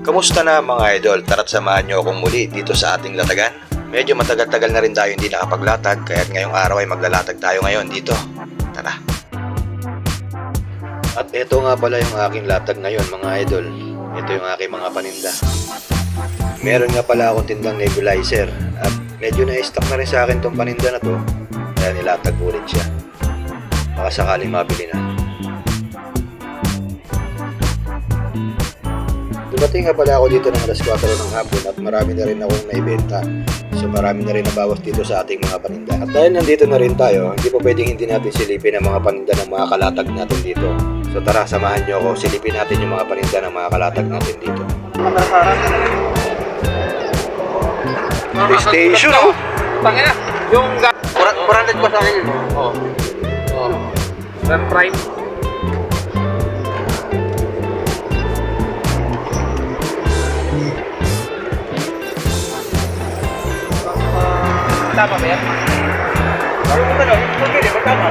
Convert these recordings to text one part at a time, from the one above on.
Kamusta na mga idol? Tara't samahan nyo akong muli dito sa ating latagan. Medyo matagal-tagal na rin tayo hindi nakapaglatag, kaya't ngayong araw ay maglalatag tayo ngayon dito. Tara! At ito nga pala yung aking latag ngayon mga idol. Ito yung aking mga paninda. Meron nga pala akong tindang nebulizer at medyo na-stock na rin sa akin tong paninda na to, kaya nilatag ulit siya. Baka sakaling mabili na. Dumating nga pala ako dito ng alas 4 ng hapon at marami na rin akong naibenta. So marami na rin nabawas dito sa ating mga paninda. At dahil nandito na rin tayo, hindi po pwedeng hindi natin silipin ang mga paninda ng mga kalatag natin dito. So tara, samahan nyo ako, silipin natin yung mga paninda ng mga kalatag natin dito. PlayStation, oh! Tangina, yung 400 pa sa akin yun. Oo. RAM Prime. Tama ba yan? Pagkili, magkama.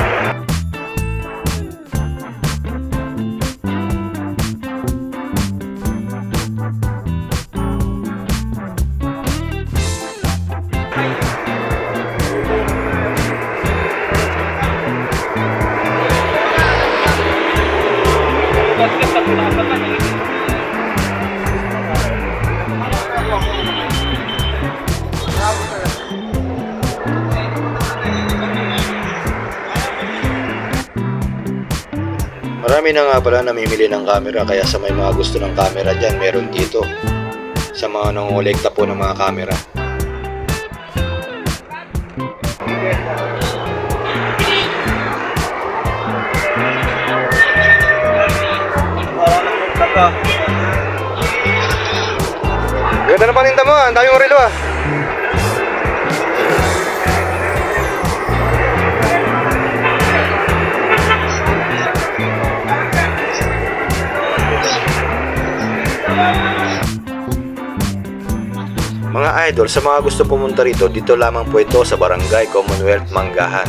Marami na nga pala namimili ng camera, kaya sa may mga gusto ng camera dyan, meron dito. Sa mga nangongolekta po ng mga camera. Ganda na paninda mo, ang dami mo relo ah. Mga idol, sa mga gusto pumunta rito, dito lamang po ito sa Barangay Commonwealth, Manggahan.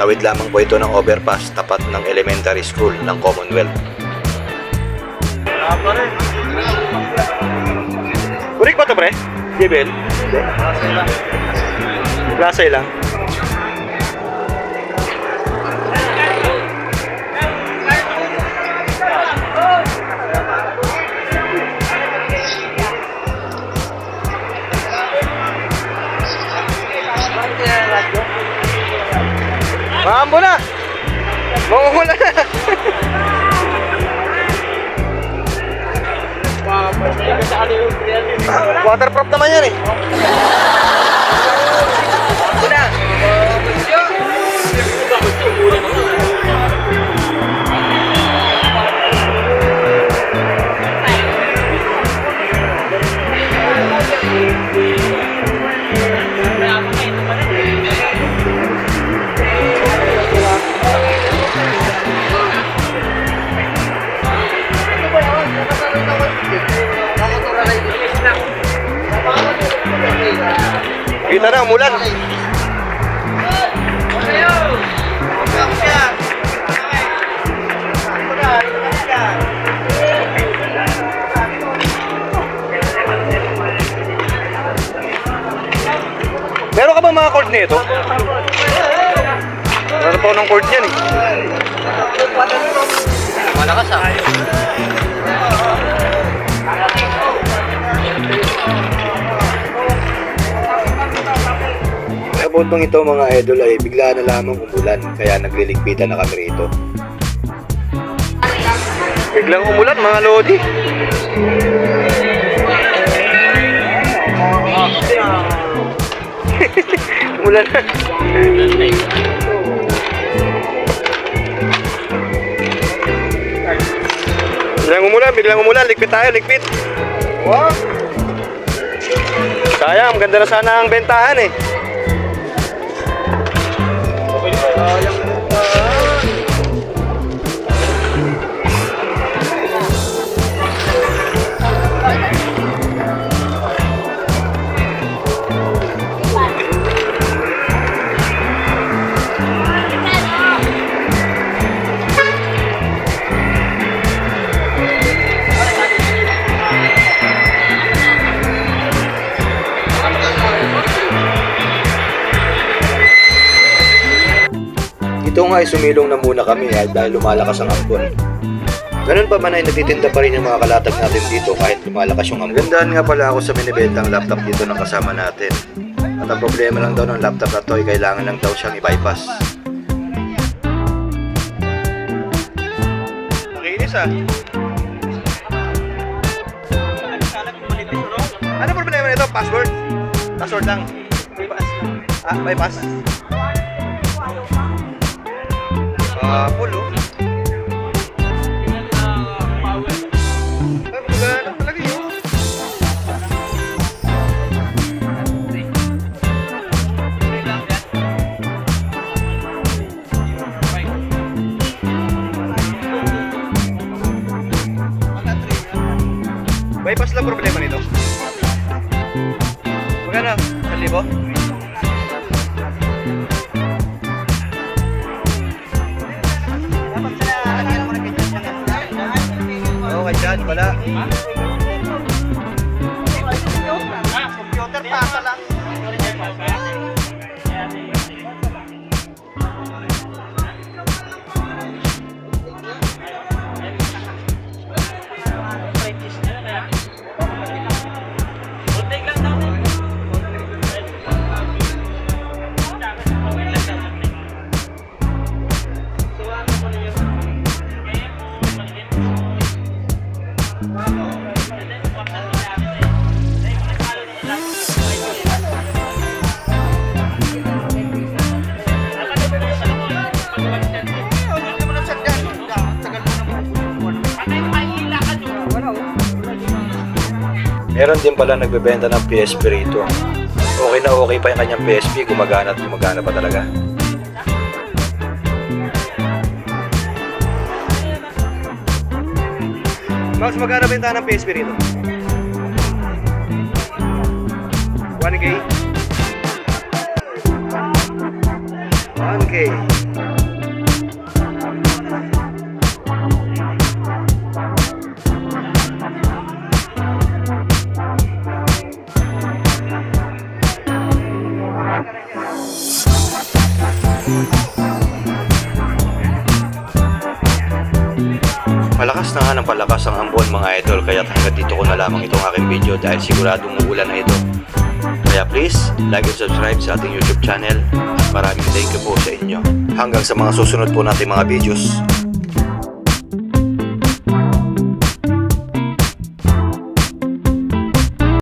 Tawid lamang po ito ng overpass, tapat ng elementary school ng Commonwealth. Burik ba ito, pre? Jebel? Lasay lang. Maambo na! Mangungula na! Waterproof naman yan eh. Kita na, umulan. Meron ka ba mga cord nito? Meron pa ako ng cord niyan eh. Malakas ah. Abotong ito mga idol ay bigla na lamang umulan, kaya nagliligpitan na kami rito. Biglang umulan mga lodi. Umulan na. Biglang umulan, ligpit tayo, ligpit. Wow. Sayang, ganda na sana ang bentahan eh. nga ay sumilong na muna kami dahil lumalakas ang ambon. Ganun pa man ay nagtitinda pa rin yung mga kalatag natin dito kahit lumalakas yung ambon. Gandaan nga pala ako sa binibentang laptop dito ng kasama natin. At ang problema lang daw ng laptop na to ay kailangan lang daw siyang i-bypass. Nakinis ah. Ano problema nito? Password? Password lang. Bypass. Full oh. Ay, magana talaga yun. Bypass lang problema nito. Magana? 1,000? Okay, dyan pala. Computer tasa lang. Meron din pala nagbebenta ng PSP rito. Okay na okay pa yung kanyang PSP, gumagana at gumagana pa talaga. Max, magkano benta ng PSP rito? 1K? 1K. Palakas na nga ng palakas ang ambon mga idol, kaya hanggang dito ko na lamang itong aking video dahil siguradong uulan na ito. Kaya please, like and subscribe sa ating YouTube channel. Maraming thank you po sa inyo. Hanggang sa mga susunod po nating mga videos.